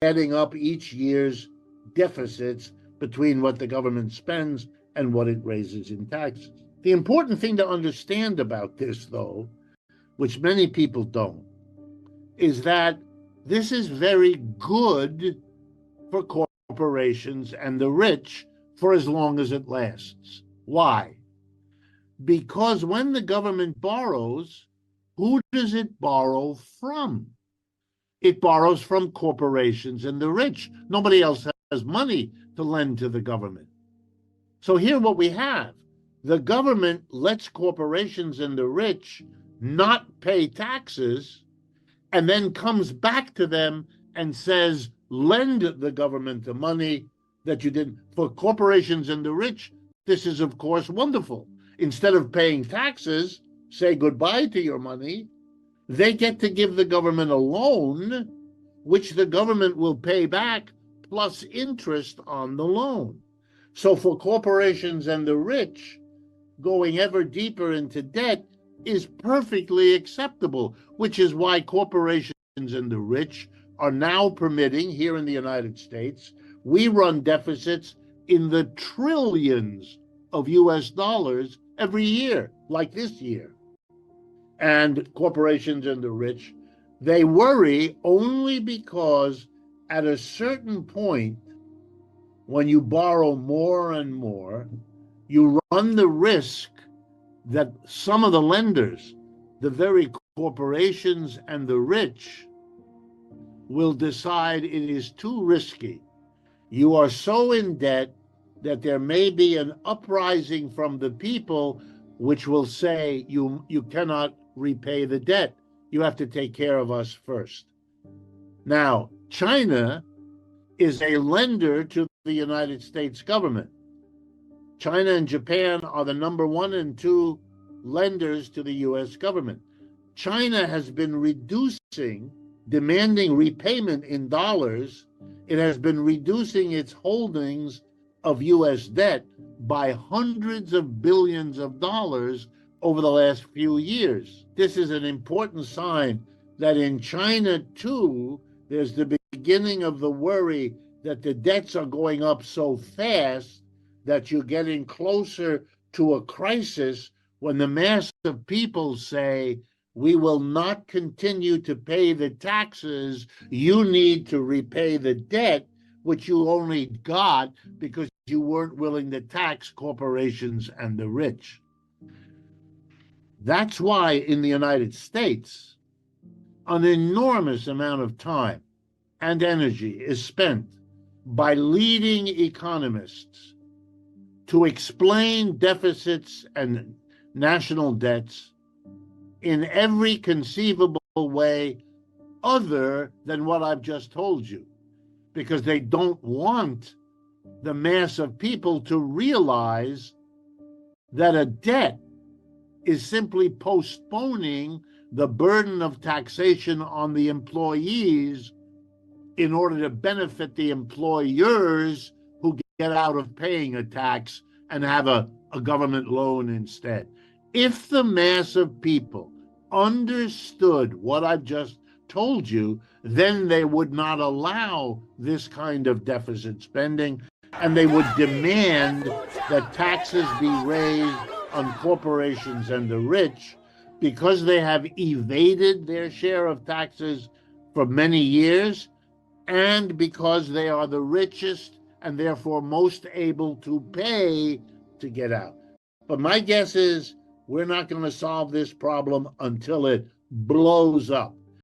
adding up each year's deficits between what the government spends and what it raises in taxes. The important thing to understand about this, though, which many people don't, is that this is very good for corporations and the rich for as long as it lasts. Why? Because when the government borrows, who does it borrow from? It borrows from corporations and the rich. Nobody else has money to lend to the government. So here what we have, the government lets corporations and the rich not pay taxes and then comes back to them and says, lend the government the money that you didn't. For corporations and the rich, this is, of course, wonderful. Instead of paying taxes, say goodbye to your money, they get to give the government a loan, which the government will pay back plus interest on the loan. So for corporations and the rich, going ever deeper into debt is perfectly acceptable, which is why corporations and the rich are now permitting, here in the United States, we run deficits in the trillions of US dollars every year, like this year. And corporations and the rich, they worry only because at a certain point, when you borrow more and more, you run the risk that some of the lenders, the very corporations and the rich, will decide it is too risky. You are so in debt that there may be an uprising from the people which will say you cannot repay the debt. You have to take care of us first. Now, China is a lender to the United States government. China and Japan are the number 1 and 2 lenders to the US government. China has been demanding repayment in dollars. It has been reducing its holdings of US debt by hundreds of billions of dollars over the last few years. This is an important sign that in China, too, there's the beginning of the worry that the debts are going up so fast that you're getting closer to a crisis when the mass of people say, we will not continue to pay the taxes, you need to repay the debt, which you only got because you weren't willing to tax corporations and the rich. That's why in the United States, an enormous amount of time and energy is spent by leading economists to explain deficits and national debts in every conceivable way other than what I've just told you, because they don't want the mass of people to realize that a debt is simply postponing the burden of taxation on the employees in order to benefit the employers who get out of paying a tax and have a government loan instead. If the mass of people understood what I've just told you, then they would not allow this kind of deficit spending, and they would demand that taxes be raised on corporations and the rich because they have evaded their share of taxes for many years, and because they are the richest and therefore most able to pay to get out. But my guess is we're not going to solve this problem until it blows up.